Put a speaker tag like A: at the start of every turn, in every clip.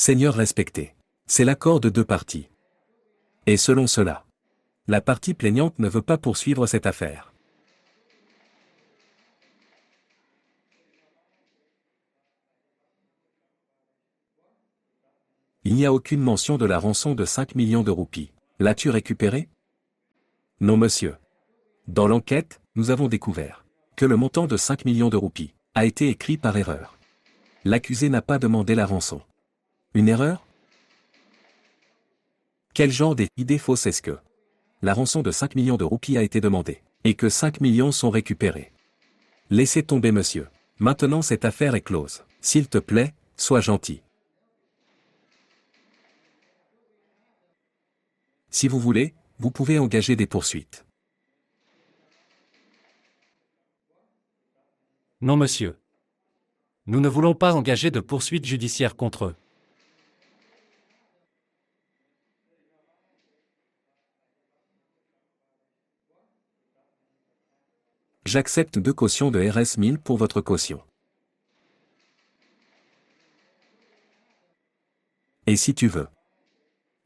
A: Seigneur respecté. C'est l'accord de deux parties. Et selon cela, la partie plaignante ne veut pas poursuivre cette affaire. Il n'y a aucune mention de la rançon de 5 millions de roupies. L'as-tu récupérée? Non monsieur. Dans l'enquête, nous avons découvert que le montant de 5 millions de roupies a été écrit par erreur. L'accusé n'a pas demandé la rançon. Une erreur? Quel genre d'idée fausse est-ce que la rançon de 5 millions de roupies a été demandée, et que 5 millions sont récupérés? Laissez tomber monsieur. Maintenant cette affaire est close. S'il te plaît, sois gentil. Si vous voulez, vous pouvez engager des poursuites.
B: Non monsieur. Nous ne voulons pas engager de poursuites judiciaires contre eux.
A: J'accepte 2 cautions de RS 1000 pour votre caution. Et si tu veux,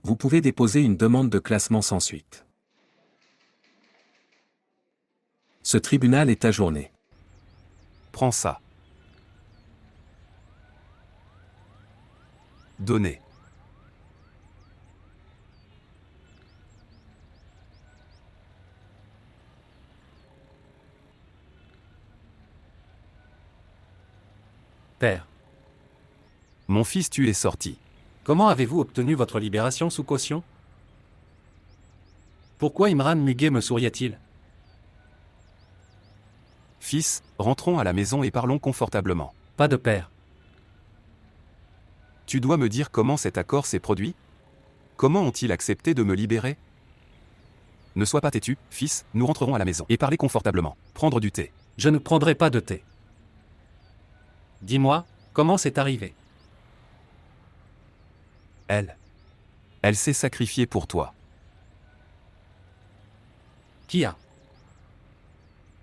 A: vous pouvez déposer une demande de classement sans suite. Ce tribunal est ajourné.
C: Prends ça. Donnez.
B: Père,
C: Mon fils, tu es sorti.
B: comment avez-vous obtenu votre libération sous caution? Pourquoi Imran Muguet me souriait-il?
C: Fils, rentrons à la maison et parlons confortablement.
B: Pas de père.
C: Tu dois me dire comment cet accord s'est produit? Comment ont-ils accepté de me libérer? Ne sois pas têtu, fils, nous rentrerons à la maison et parler confortablement. Prendre du thé.
B: Je ne prendrai pas de thé. Dis-moi, comment c'est arrivé?
C: Elle s'est sacrifiée pour toi.
B: Qui a?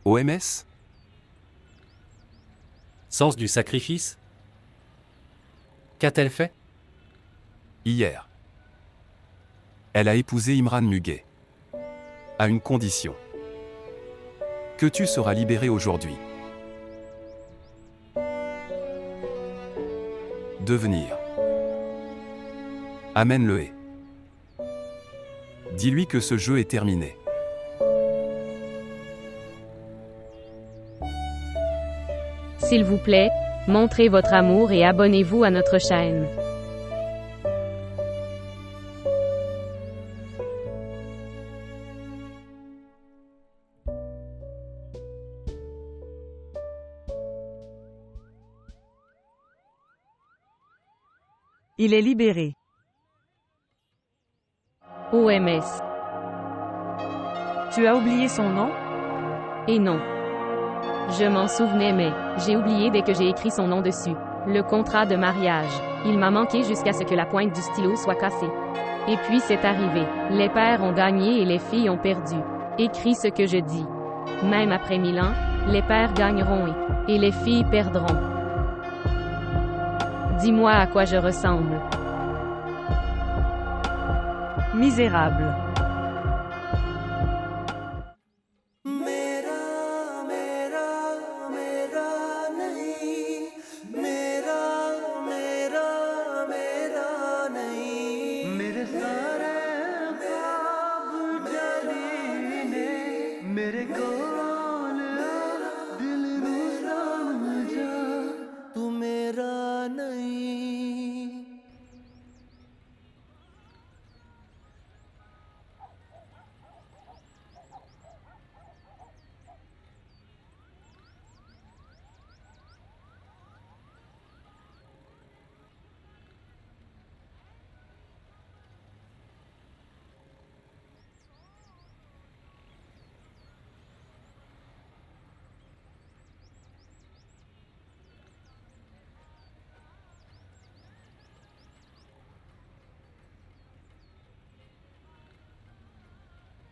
C: OMS?
B: Sens du sacrifice? Qu'a-t-elle fait?
C: Hier. Elle a épousé Imran Muguet. À une condition. Que tu seras libéré aujourd'hui. Devenir. Amène-le et. Dis-lui que ce jeu est terminé.
D: S'il vous plaît, montrez votre amour et abonnez-vous à notre chaîne.
E: Il est libéré.
D: OMS.
E: Tu as oublié son nom?
D: Et non. Je m'en souvenais mais, j'ai oublié dès que j'ai écrit son nom dessus. Le contrat de mariage. Il m'a manqué jusqu'à ce que la pointe du stylo soit cassée. Et puis c'est arrivé. Les pères ont gagné et les filles ont perdu. Écris ce que je dis. Même après 1000 ans, les pères gagneront et les filles perdront. Dis-moi à quoi je ressemble.
E: Misérable.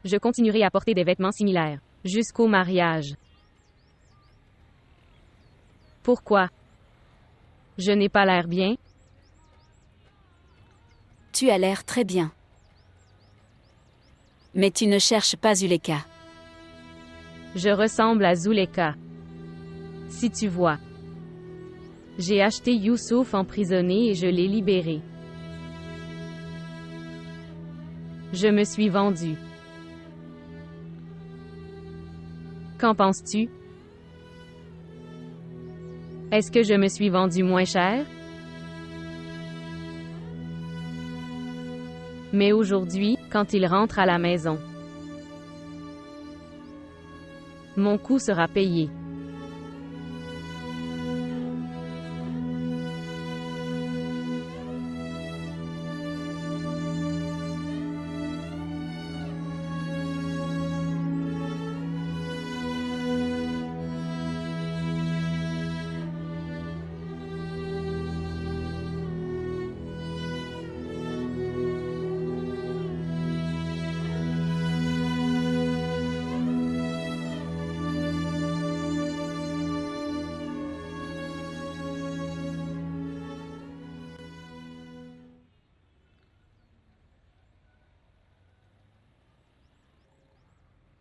D: Je continuerai à porter des vêtements similaires. Jusqu'au mariage. Pourquoi? Je n'ai pas l'air bien?
F: Tu as l'air très bien. Mais tu ne cherches pas Zuleka.
D: Je ressemble à Zuleka. Si tu vois. J'ai acheté Youssouf emprisonné et je l'ai libéré. Je me suis vendu. Qu'en penses-tu? Est-ce que je me suis vendu moins cher? Mais aujourd'hui, quand il rentre à la maison, mon coût sera payé.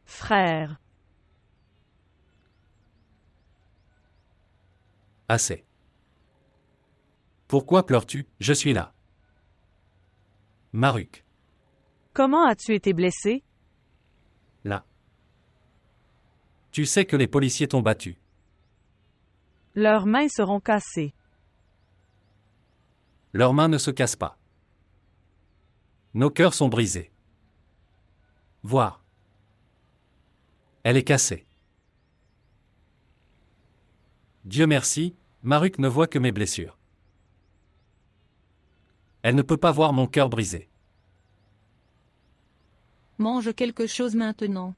E: Frère.
B: Assez. Pourquoi pleures-tu? Je suis là. Maruk.
E: Comment as-tu été blessé?
B: Là. Tu sais que les policiers t'ont battu.
E: Leurs mains seront cassées.
B: Leurs mains ne se cassent pas. Nos cœurs sont brisés. Voir. Elle est cassée. Dieu merci, Maruk ne voit que mes blessures. Elle ne peut pas voir mon cœur brisé.
G: Mange quelque chose maintenant.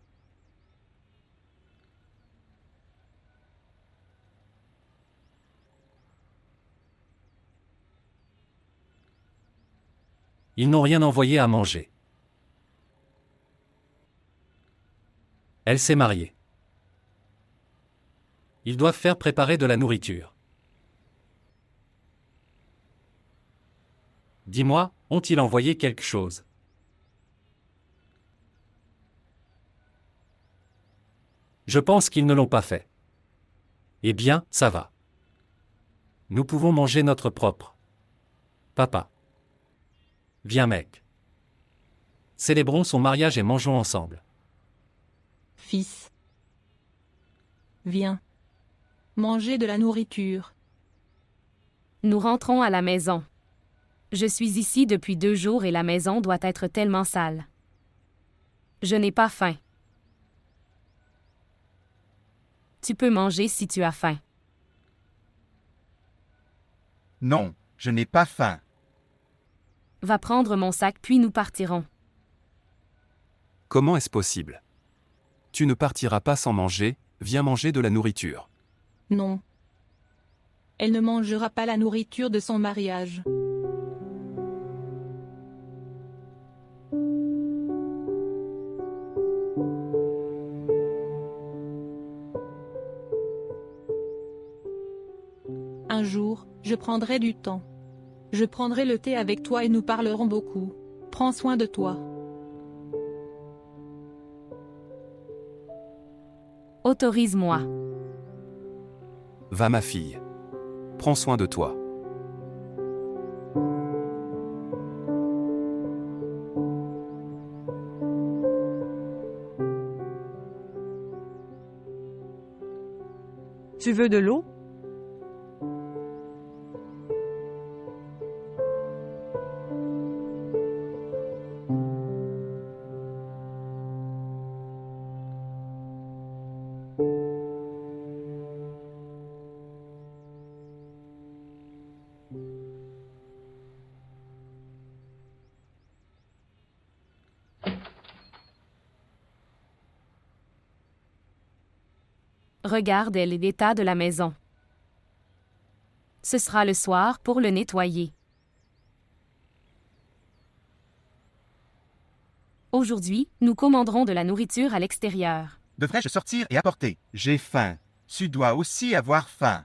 B: Ils n'ont rien envoyé à manger. Elle s'est mariée. Ils doivent faire préparer de la nourriture. Dis-moi, ont-ils envoyé quelque chose? Je pense qu'ils ne l'ont pas fait. Eh bien, ça va. Nous pouvons manger notre propre. Papa. Viens mec. Célébrons son mariage et mangeons ensemble.
G: Fils. Viens. Manger de la nourriture.
D: Nous rentrons à la maison. Je suis ici depuis 2 jours et la maison doit être tellement sale. Je n'ai pas faim. Tu peux manger si tu as faim.
H: Non, je n'ai pas faim.
D: Va prendre mon sac puis nous partirons.
C: Comment est-ce possible? Tu ne partiras pas sans manger, viens manger de la nourriture.
G: Non. Elle ne mangera pas la nourriture de son mariage. Un jour, je prendrai du temps. Je prendrai le thé avec toi et nous parlerons beaucoup. Prends soin de toi.
D: Autorise-moi.
C: Va ma fille. Prends soin de toi.
E: Tu veux de l'eau?
D: Regarde l'état de la maison. Ce sera le soir pour le nettoyer. Aujourd'hui, nous commanderons de la nourriture à l'extérieur.
H: Devrais-je sortir et apporter? J'ai faim. Tu dois aussi avoir faim.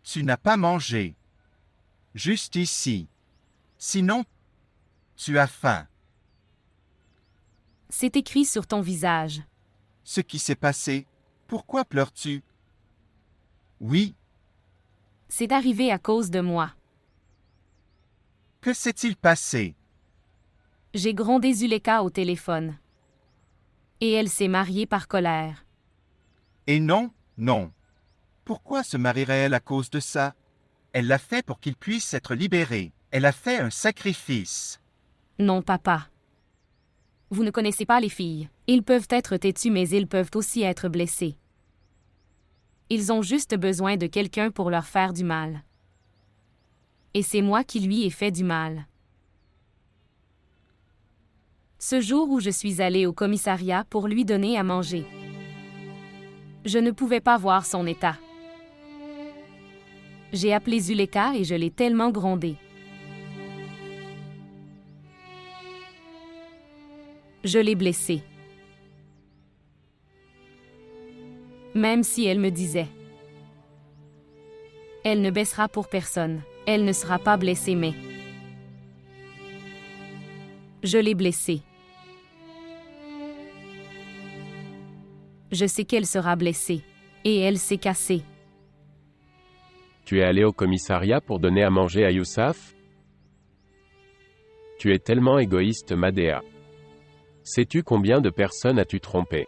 H: Tu n'as pas mangé. Juste ici. Sinon, Tu as faim.
F: C'est écrit sur ton visage.
H: Ce qui s'est passé? Pourquoi pleures-tu? Oui,
F: C'est arrivé à cause de moi.
H: que s'est-il passé?
F: J'ai grondé Zuleka au téléphone. Et elle s'est mariée par colère.
H: Et non, non. Pourquoi se marierait-elle à cause de ça? Elle l'a fait pour qu'il puisse être libéré. Elle a fait un sacrifice.
F: Non, papa. Vous ne connaissez pas les filles. Ils peuvent être têtus, mais ils peuvent aussi être blessés. Ils ont juste besoin de quelqu'un pour leur faire du mal. Et c'est moi qui lui ai fait du mal. Ce jour où je suis allée au commissariat pour lui donner à manger, je ne pouvais pas voir son état. J'ai appelé Zuleka et je l'ai tellement grondée. Je l'ai blessée. Même si elle me disait « Elle ne baissera pour personne, elle ne sera pas blessée mais… » Je l'ai blessée. Je sais qu'elle sera blessée. Et elle s'est cassée.
I: Tu es allé au commissariat pour donner à manger à Youssaf? Tu es tellement égoïste, Madea. Sais-tu combien de personnes as-tu trompé?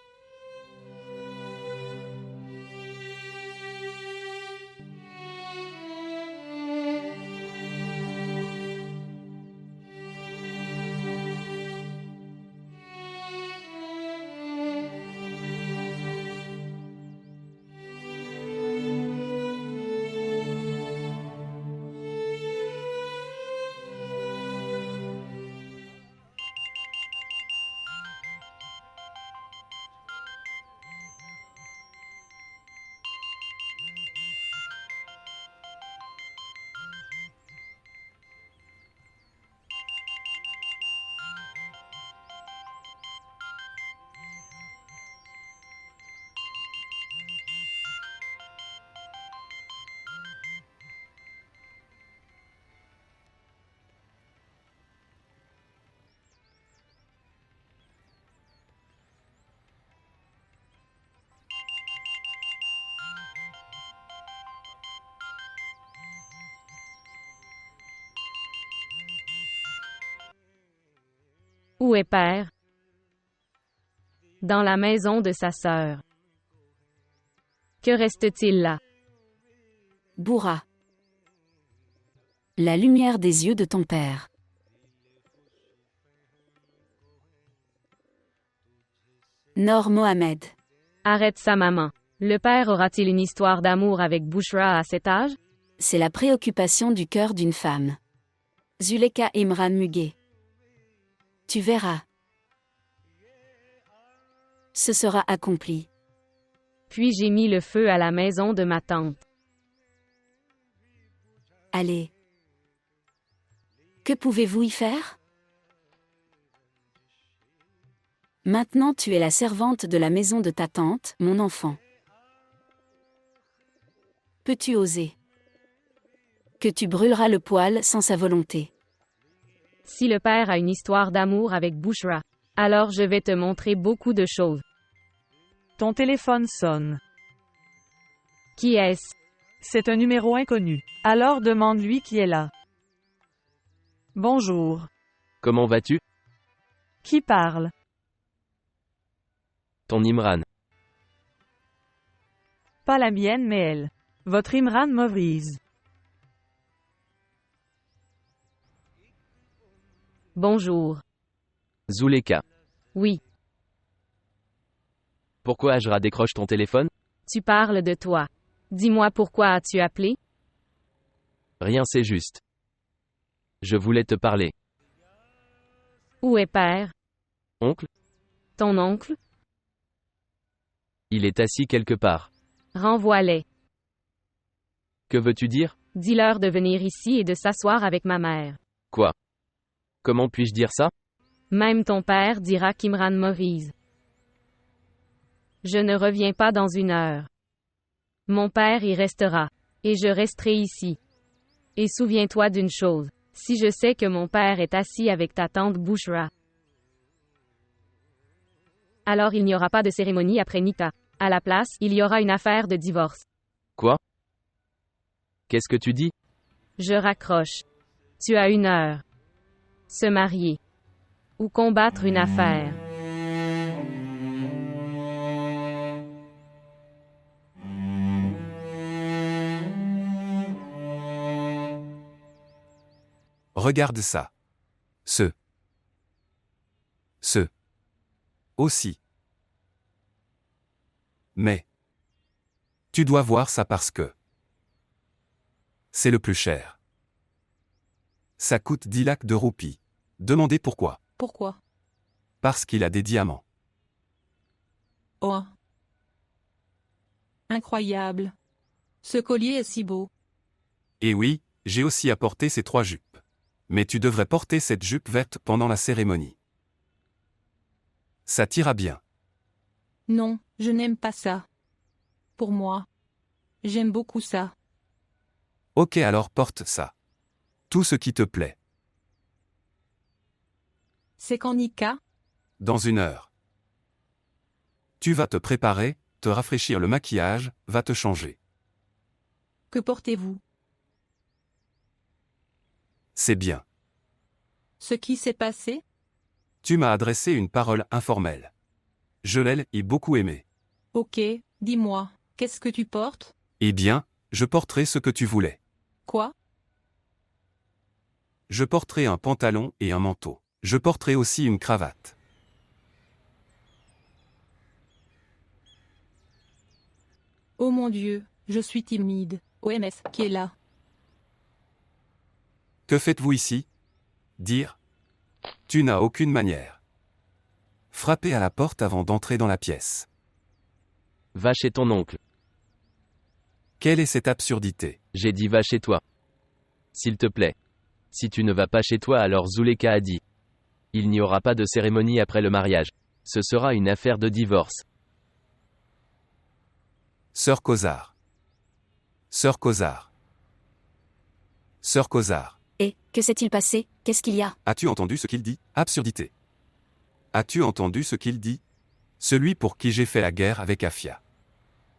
D: Où est père? Dans la maison de sa sœur. Que reste-t-il là?
F: Bourra. La lumière des yeux de ton père. Noor Mohamed.
D: Arrête ça, maman. Le père aura-t-il une histoire d'amour avec Bouchra à cet âge?
F: C'est la préoccupation du cœur d'une femme. Zuleka Imran Muguet. Tu verras. Ce sera accompli.
D: Puis j'ai mis le feu à la maison de ma tante.
F: Allez. Que pouvez-vous y faire? Maintenant tu es la servante de la maison de ta tante, mon enfant. Peux-tu oser? Que tu brûleras le poêle sans sa volonté.
D: Si le père a une histoire d'amour avec Bouchra, alors je vais te montrer beaucoup de choses.
E: Ton téléphone sonne.
D: Qui est-ce?
E: C'est un numéro inconnu. Alors demande-lui qui est là. Bonjour.
J: Comment vas-tu?
E: Qui parle?
J: Ton Imran.
E: Pas la mienne mais elle. Votre Imran Mavriz.
D: Bonjour.
J: Zuleka.
D: Oui,
J: Pourquoi Ajra décroche ton téléphone?
D: tu parles de toi. Dis-moi pourquoi as-tu appelé?
J: Rien, c'est juste. Je voulais te parler.
D: Où est père?
J: Oncle?
D: Ton oncle?
J: Il est assis quelque part.
D: Renvoie-les.
J: Que veux-tu dire?
D: Dis-leur de venir ici et de s'asseoir avec ma mère.
J: Quoi? Comment puis-je dire ça?
D: Même ton père dira qu'Imran Maurice. Je ne reviens pas dans 1 heure. Mon père y restera. Et je resterai ici. Et souviens-toi d'une chose. Si je sais que mon père est assis avec ta tante Bushra, alors il n'y aura pas de cérémonie après Nikah. À la place, il y aura une affaire de divorce.
J: Quoi? Qu'est-ce que tu dis?
D: Je raccroche. Tu as 1 heure. Se marier. Ou combattre une affaire.
C: Regarde ça. Ce. Aussi. Mais. Tu dois voir ça parce que. C'est le plus cher. Ça coûte 10 lakhs de roupies. Demandez pourquoi.
G: Pourquoi?
C: Parce qu'il a des diamants.
G: Oh. Incroyable. Ce collier est si beau.
C: Et oui, j'ai aussi apporté ces 3 jupes. Mais tu devrais porter cette jupe verte pendant la cérémonie. Ça t'ira bien.
G: Non, je n'aime pas ça. Pour moi. J'aime beaucoup ça.
C: Ok, alors porte ça. Tout ce qui te plaît.
G: C'est quand Nikah?
C: Dans 1 heure. Tu vas te préparer, te rafraîchir le maquillage, va te changer.
G: Que portez-vous?
C: C'est bien.
G: Ce qui s'est passé?
C: Tu m'as adressé une parole informelle. Je l'ai beaucoup aimé.
G: Ok, dis-moi, qu'est-ce que tu portes?
C: Eh bien, je porterai ce que tu voulais.
G: Quoi?
C: Je porterai un pantalon et un manteau. Je porterai aussi une cravate.
G: Oh mon Dieu, je suis timide. OMS, qui est là?
C: Que faites-vous ici? Dire. Tu n'as aucune manière. Frappez à la porte avant d'entrer dans la pièce.
J: Va chez ton oncle.
C: Quelle est cette absurdité?
J: J'ai dit va chez toi. S'il te plaît. Si tu ne vas pas chez toi, alors Zuleka a dit. Il n'y aura pas de cérémonie après le mariage. Ce sera une affaire de divorce.
C: Sœur Khosar. Sœur Khosar. Sœur Khosar.
K: Et, que s'est-il passé? Qu'est-ce qu'il y a?
C: As-tu entendu ce qu'il dit? Absurdité. As-tu entendu ce qu'il dit? Celui pour qui j'ai fait la guerre avec Afia.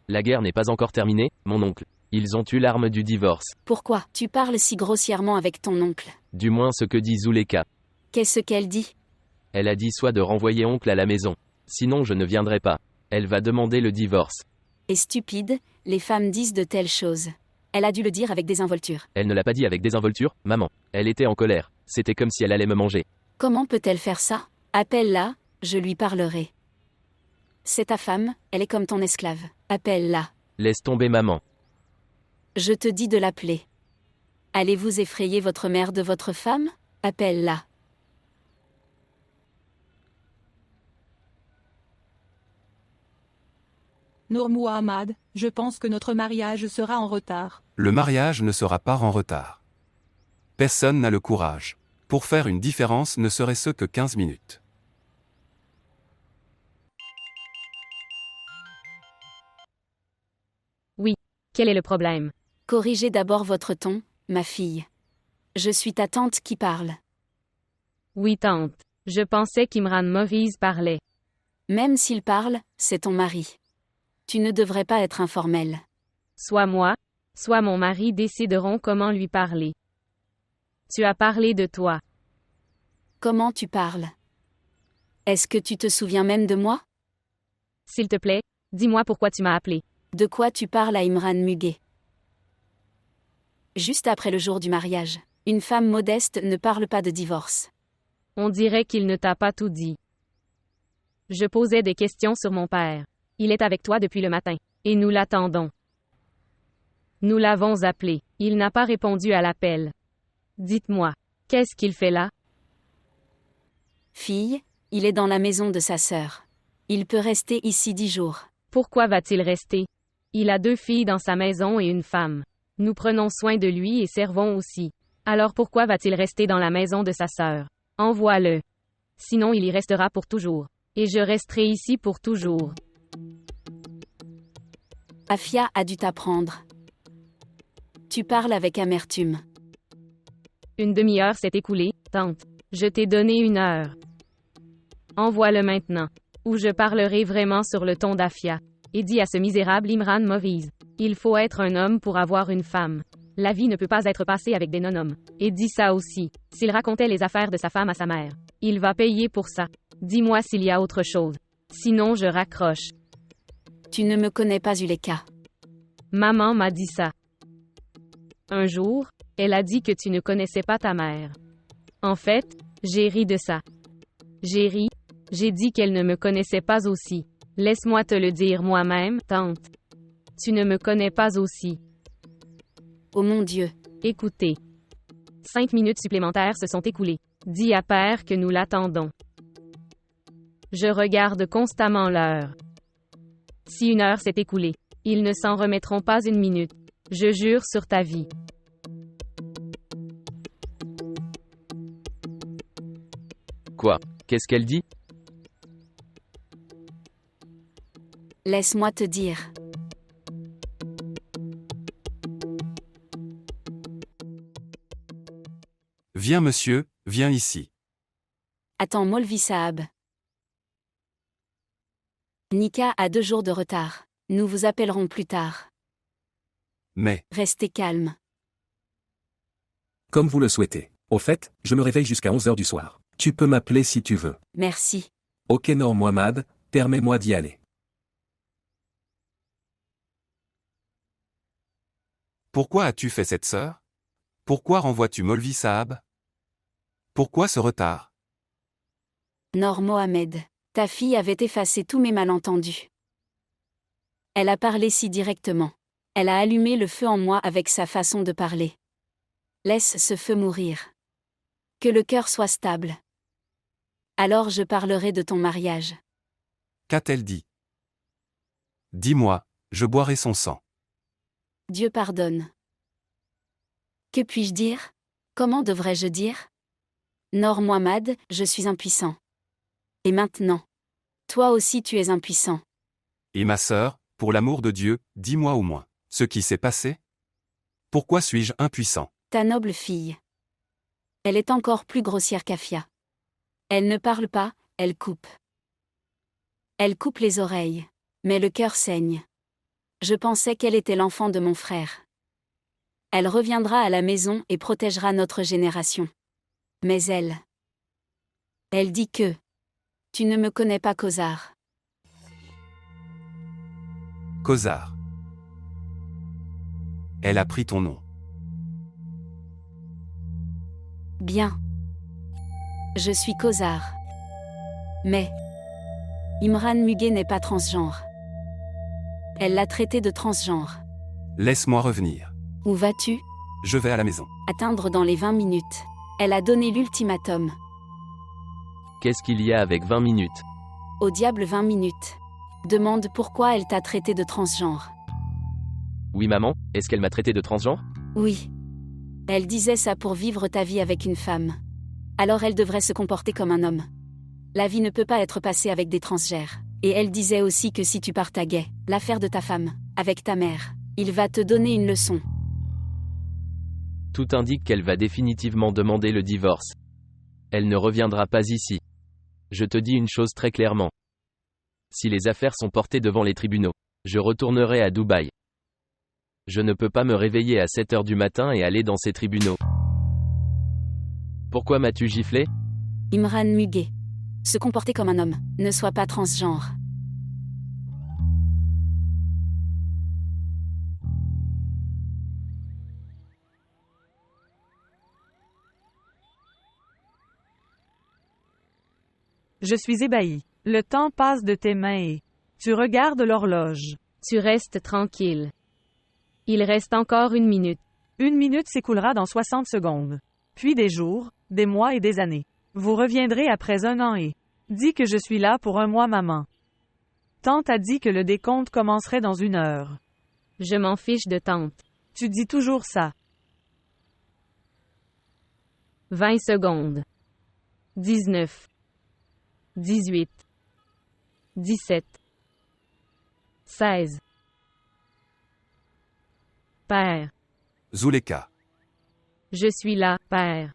J: La guerre n'est pas encore terminée, mon oncle. Ils ont eu l'arme du divorce.
K: Pourquoi tu parles si grossièrement avec ton oncle?
J: Du moins ce que dit Zuleka.
K: Qu'est-ce qu'elle dit?
J: Elle a dit soit de renvoyer oncle à la maison. Sinon je ne viendrai pas. Elle va demander le divorce.
K: Et stupide, les femmes disent de telles choses. Elle a dû le dire avec désinvolture.
J: Elle ne l'a pas dit avec désinvolture, maman. Elle était en colère. C'était comme si elle allait me manger.
K: Comment peut-elle faire ça? Appelle-la, je lui parlerai. C'est ta femme, elle est comme ton esclave. Appelle-la.
J: Laisse tomber maman.
K: Je te dis de l'appeler. Allez-vous effrayer votre mère de votre femme? Appelle-la.
G: Nour Muhammad, je pense que notre mariage sera en retard.
C: Le mariage ne sera pas en retard. Personne n'a le courage. Pour faire une différence ne serait-ce que 15 minutes.
D: Oui. Quel est le problème?
K: Corrigez d'abord votre ton, ma fille. Je suis ta tante qui parle.
D: Oui, tante. Je pensais qu'Imran Maurice parlait.
K: Même s'il parle, c'est ton mari. Tu ne devrais pas être informel.
D: Soit moi, soit mon mari décideront comment lui parler. Tu as parlé de toi.
K: Comment tu parles? Est-ce que tu te souviens même de moi?
D: S'il te plaît, dis-moi pourquoi tu m'as appelé.
K: De quoi tu parles à Imran Muguet? Juste après le jour du mariage, une femme modeste ne parle pas de divorce.
D: On dirait qu'il ne t'a pas tout dit. Je posais des questions sur mon père. Il est avec toi depuis le matin. Et nous l'attendons. Nous l'avons appelé. Il n'a pas répondu à l'appel. Dites-moi, qu'est-ce qu'il fait là?
K: Fille, il est dans la maison de sa sœur. Il peut rester ici 10 jours.
D: Pourquoi va-t-il rester? Il a 2 filles dans sa maison et une femme. Nous prenons soin de lui et servons aussi. Alors pourquoi va-t-il rester dans la maison de sa sœur? Envoie-le. Sinon il y restera pour toujours. Et je resterai ici pour toujours.
K: Afia a dû t'apprendre. Tu parles avec amertume.
D: Une demi-heure s'est écoulée, tante. Je t'ai donné 1 heure. Envoie-le maintenant. Ou je parlerai vraiment sur le ton d'Afia. Et dis à ce misérable Imran Moviz. Il faut être un homme pour avoir une femme. La vie ne peut pas être passée avec des non-hommes. Et dis ça aussi. S'il racontait les affaires de sa femme à sa mère, il va payer pour ça. Dis-moi s'il y a autre chose. Sinon je raccroche.
K: Tu ne me connais pas, Zuleka.
D: Maman m'a dit ça. Un jour, elle a dit que tu ne connaissais pas ta mère. En fait, j'ai ri de ça. J'ai dit qu'elle ne me connaissait pas aussi. Laisse-moi te le dire moi-même, tante. Tu ne me connais pas aussi.
K: Oh mon Dieu.
D: Écoutez. 5 minutes supplémentaires se sont écoulées. Dis à père que nous l'attendons. Je regarde constamment l'heure. Si 1 heure s'est écoulée, ils ne s'en remettront pas 1 minute. Je jure sur ta vie.
J: Quoi? Qu'est-ce qu'elle dit?
K: Laisse-moi te dire.
C: Viens monsieur, viens ici.
K: Attends, Molvi Saab. Nika a 2 jours de retard. Nous vous appellerons plus tard.
C: Mais,
K: Restez calme.
A: Comme vous le souhaitez. Au fait, je me réveille jusqu'à 11 heures du soir. Tu peux m'appeler si tu veux.
K: Merci.
A: Ok Noor Mohammad, permets-moi d'y aller.
C: pourquoi as-tu fait cette sœur? Pourquoi renvoies-tu Molvi Saab? Pourquoi ce retard?
K: Noor Mohamed. Ta fille avait effacé tous mes malentendus. Elle a parlé si directement. Elle a allumé le feu en moi avec sa façon de parler. Laisse ce feu mourir. Que le cœur soit stable. Alors je parlerai de ton mariage.
C: Qu'a-t-elle dit? Dis-moi, je boirai son sang.
K: Dieu pardonne. Que puis-je dire? Comment devrais-je dire? Noor Mohammad, je suis impuissant. Et maintenant? Toi aussi tu es impuissant.
C: Et ma sœur, pour l'amour de Dieu, dis-moi au moins, ce qui s'est passé? Pourquoi suis-je impuissant?
K: Ta noble fille. Elle est encore plus grossière qu'Afia. Elle ne parle pas, elle coupe. Elle coupe les oreilles. Mais le cœur saigne. Je pensais qu'elle était l'enfant de mon frère. Elle reviendra à la maison et protégera notre génération. Mais elle. Elle dit que. Tu ne me connais pas, Kozar.
C: Kozar. Elle a pris ton nom.
K: Bien. Je suis Kozar. Mais. Imran Muguet n'est pas transgenre. Elle l'a traité de transgenre.
C: Laisse-moi revenir.
K: Où vas-tu?
C: Je vais à la maison.
K: Atteindre dans les 20 minutes. Elle a donné l'ultimatum.
J: Qu'est-ce qu'il y a avec 20 minutes?
K: Au diable 20 minutes. Demande pourquoi elle t'a traité de transgenre.
J: Oui maman, est-ce qu'elle m'a traité de transgenre?
K: Oui. Elle disait ça pour vivre ta vie avec une femme. Alors elle devrait se comporter comme un homme. La vie ne peut pas être passée avec des transgères. Et elle disait aussi que si tu partageais l'affaire de ta femme, avec ta mère, il va te donner une leçon.
J: Tout indique qu'elle va définitivement demander le divorce. Elle ne reviendra pas ici. Je te dis une chose très clairement. Si les affaires sont portées devant les tribunaux, je retournerai à Dubaï. Je ne peux pas me réveiller à 7 heures du matin et aller dans ces tribunaux. Pourquoi m'as-tu giflé?
K: Imran Muguet. Se comporter comme un homme, ne sois pas transgenre.
E: Je suis ébahi. Le temps passe de tes mains et tu regardes l'horloge.
D: Tu restes tranquille. Il reste encore 1 minute.
E: 1 minute s'écoulera dans 60 secondes. Puis des jours, des mois et des années. Vous reviendrez après 1 an et dis que je suis là pour 1 mois, maman. Tante a dit que le décompte commencerait dans 1 heure.
D: Je m'en fiche de tante.
E: Tu dis toujours ça.
D: 20 secondes. 19. 18. 17. 16. Père.
C: Zuleka.
D: Je suis là, Père.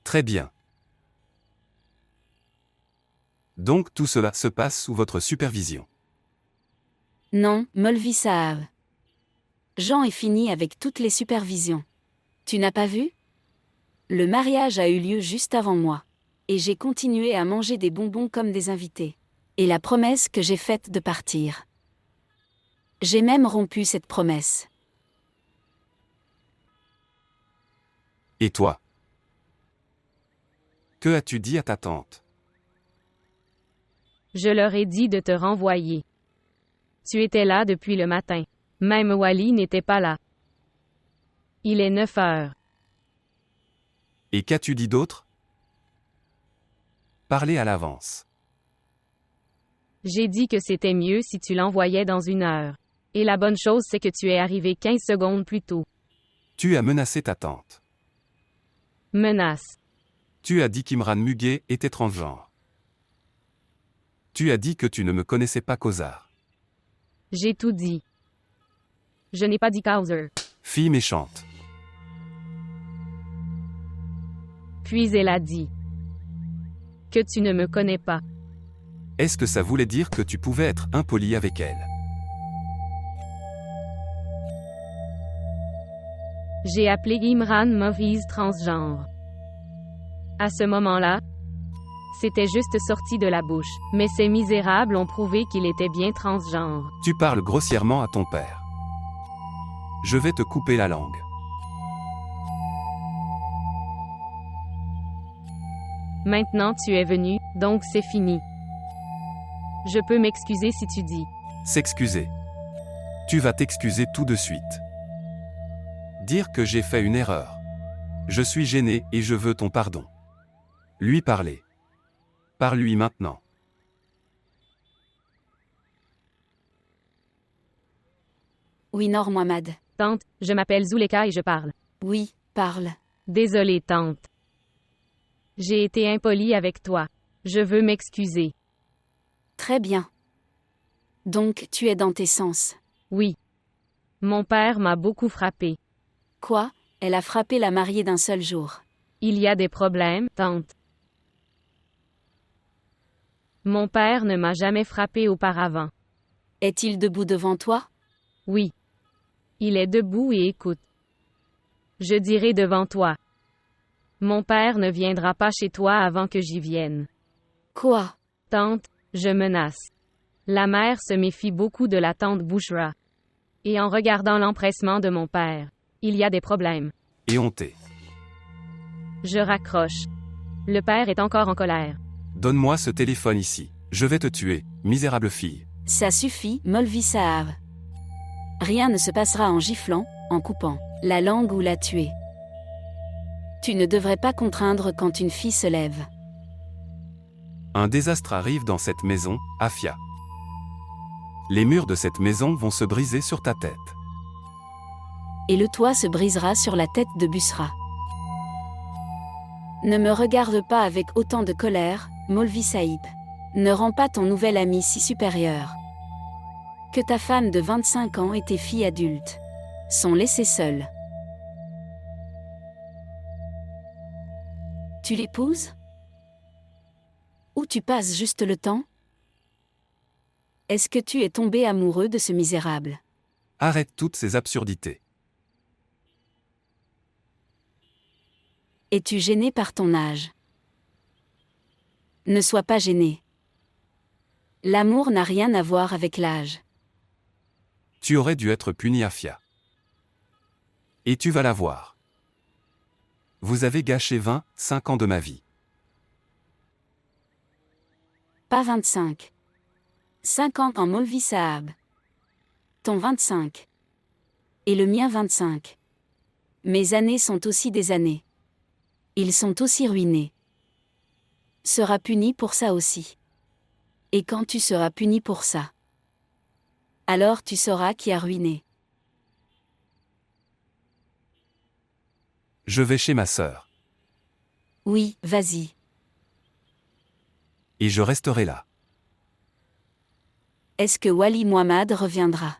C: Très bien. Donc tout cela se passe sous votre supervision.
K: Non, Molvi Saav. Jean est fini avec toutes les supervisions. Tu n'as pas vu? Le mariage a eu lieu juste avant moi. Et j'ai continué à manger des bonbons comme des invités. Et la promesse que j'ai faite de partir. J'ai même rompu cette promesse.
C: Et toi? Que as-tu dit à ta tante?
D: Je leur ai dit de te renvoyer. Tu étais là depuis le matin. Même Wally n'était pas là. Il est 9 heures.
C: Et qu'as-tu dit d'autre? Parlez à l'avance.
D: J'ai dit que c'était mieux si tu l'envoyais dans 1 heure. Et la bonne chose c'est que tu es arrivé 15 secondes plus tôt.
C: Tu as menacé ta tante.
D: Menace.
C: Tu as dit qu'Imran Muguet était transgenre. Tu as dit que tu ne me connaissais pas Kozar.
D: J'ai tout dit. Je n'ai pas dit Kauser.
C: Fille méchante.
D: Puis elle a dit. Que tu ne me connais pas.
C: Est-ce que ça voulait dire que tu pouvais être impoli avec elle?
D: J'ai appelé Imran Movies transgenre. À ce moment-là, c'était juste sorti de la bouche. Mais ces misérables ont prouvé qu'il était bien transgenre.
C: Tu parles grossièrement à ton père. Je vais te couper la langue.
D: Maintenant tu es venu, donc c'est fini. Je peux m'excuser si tu dis.
C: S'excuser. Tu vas t'excuser tout de suite. Dire que j'ai fait une erreur. Je suis gêné et je veux ton pardon. Lui parler. Parle-lui maintenant.
K: Oui, Noor Mohammad.
D: Tante, je m'appelle Zuleka et je parle.
K: Oui, parle.
D: Désolée, tante. J'ai été impolie avec toi. Je veux m'excuser.
K: Très bien. Donc, tu es dans tes sens.
D: Oui. Mon père m'a beaucoup frappé.
K: Quoi? Elle a frappé la mariée d'un seul jour.
D: Il y a des problèmes, tante. Mon père ne m'a jamais frappé auparavant.
K: Est-il debout devant toi?
D: Oui. Il est debout et écoute. Je dirai devant toi. Mon père ne viendra pas chez toi avant que j'y vienne.
K: Quoi?
D: Tante, je menace. La mère se méfie beaucoup de la tante Bouchra. Et en regardant l'empressement de mon père, il y a des problèmes.
C: Éhonté.
D: Je raccroche. Le père est encore en colère.
C: Donne-moi ce téléphone ici. Je vais te tuer, misérable fille.
K: Ça suffit, Molvi Saav. Rien ne se passera en giflant, en coupant la langue ou la tuer. Tu ne devrais pas contraindre quand une fille se lève.
C: Un désastre arrive dans cette maison, Afia. Les murs de cette maison vont se briser sur ta tête.
K: Et le toit se brisera sur la tête de Busra. Ne me regarde pas avec autant de colère, Molvi Saïb. Ne rends pas ton nouvel ami si supérieur. Que ta femme de 25 ans et tes filles adultes sont laissées seules. Tu l'épouses? Ou tu passes juste le temps? Est-ce que tu es tombé amoureux de ce misérable?
C: Arrête toutes ces absurdités.
K: Es-tu gêné par ton âge? Ne sois pas gêné. L'amour n'a rien à voir avec l'âge.
C: Tu aurais dû être puni, Afia. Et tu vas la voir. Vous avez gâché 25 ans de ma vie.
K: Pas 25. 50 en Molvi Saab. Ton 25. Et le mien 25. Mes années sont aussi des années. Ils sont aussi ruinés. Seras puni pour ça aussi. Et quand tu seras puni pour ça, alors tu sauras qui a ruiné.
C: Je vais chez ma sœur.
K: Oui, vas-y.
C: Et je resterai là.
K: Est-ce que Wali Muhammad reviendra?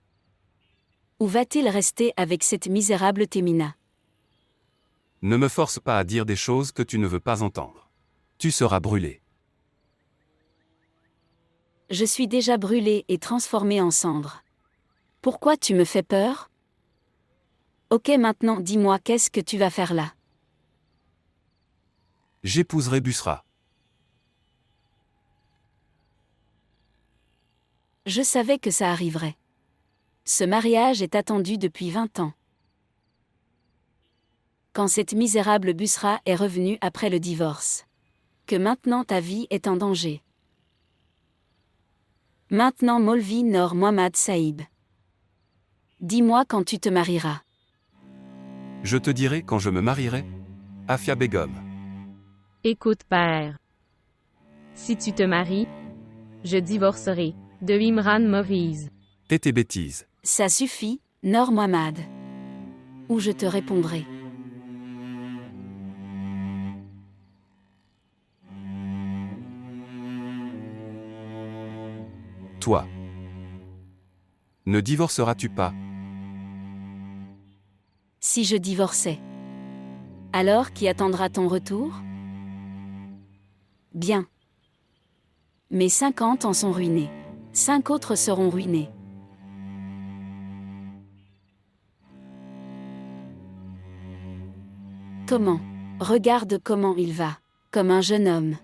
K: Ou va-t-il rester avec cette misérable Temina?
C: Ne me force pas à dire des choses que tu ne veux pas entendre. Tu seras brûlé.
K: Je suis déjà brûlé et transformé en cendre. Pourquoi tu me fais peur? Ok, maintenant dis-moi qu'est-ce que tu vas faire là?
C: J'épouserai Busra.
K: Je savais que ça arriverait. Ce mariage est attendu depuis 20 ans. Quand cette misérable Busra est revenue après le divorce. Que maintenant ta vie est en danger. Maintenant Maulvi Noor Mohammad Saïb. Dis-moi quand tu te marieras.
C: Je te dirai quand je me marierai. Afia Begum.
D: Écoute, père. Si tu te maries, je divorcerai de Imran Moviz.
C: Tais tes bêtises.
K: Ça suffit, Noor Mohammad. Ou je te répondrai.
C: Toi. Ne divorceras-tu pas?
K: Si je divorçais. Alors qui attendra ton retour? Bien. Mes 50 en sont ruinés. 5 autres seront ruinés. Comment? Regarde comment il va. Comme un jeune homme.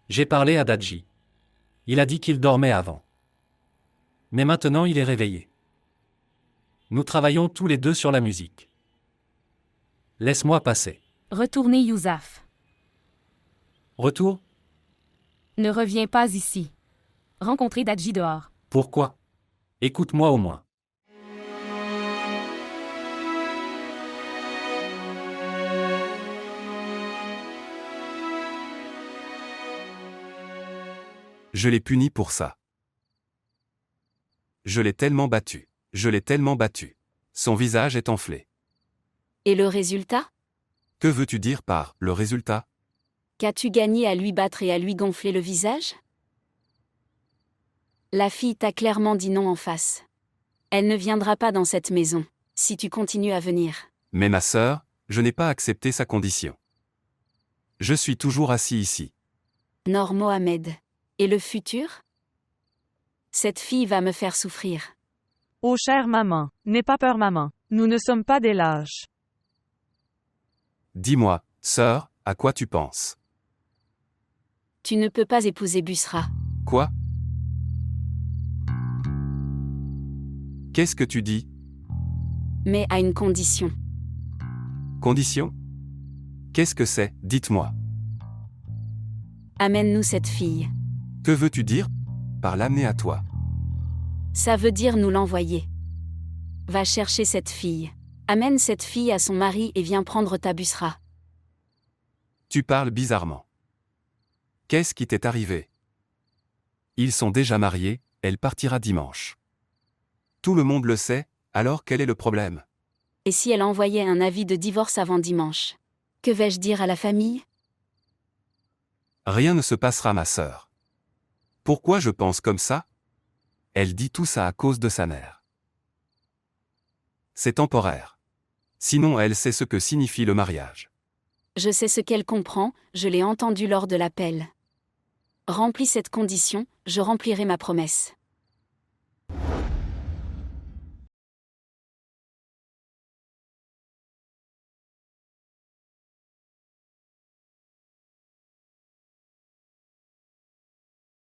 B: J'ai parlé à Dadji. Il a dit qu'il dormait avant. Mais maintenant il est réveillé. Nous travaillons tous les deux sur la musique. Laisse-moi passer.
F: Retournez, Yousaf.
B: Retour?
F: Ne reviens pas ici. Rencontrez Dadji dehors.
B: Pourquoi? Écoute-moi au moins.
C: Je l'ai puni pour ça. Je l'ai tellement battu. Je l'ai tellement battu. Son visage est enflé.
K: Et le résultat?
C: Que veux-tu dire par le résultat?
K: Qu'as-tu gagné à lui battre et à lui gonfler le visage? La fille t'a clairement dit non en face. Elle ne viendra pas dans cette maison, si tu continues à venir.
C: Mais ma sœur, je n'ai pas accepté sa condition. Je suis toujours assis ici.
K: Noor Mohammad. Et le futur? Cette fille va me faire souffrir.
E: Oh chère maman, n'aie pas peur maman, nous ne sommes pas des lâches.
C: Dis-moi, sœur, à quoi tu penses?
K: Tu ne peux pas épouser Busra.
C: Quoi? Qu'est-ce que tu dis?
K: Mais à une condition.
C: Condition? Qu'est-ce que c'est? Dites-moi.
K: Amène-nous cette fille.
C: Que veux-tu dire par l'amener à toi?
K: Ça veut dire nous l'envoyer. Va chercher cette fille. Amène cette fille à son mari et viens prendre ta Busra.
C: Tu parles bizarrement. Qu'est-ce qui t'est arrivé? Ils sont déjà mariés, elle partira dimanche. Tout le monde le sait, alors quel est le problème?
K: Et si elle envoyait un avis de divorce avant dimanche? Que vais-je dire à la famille?
C: Rien ne se passera, ma sœur. Pourquoi je pense comme ça? Elle dit tout ça à cause de sa mère. C'est temporaire. Sinon elle sait ce que signifie le mariage.
K: Je sais ce qu'elle comprend, je l'ai entendu lors de l'appel. Remplis cette condition, je remplirai ma promesse.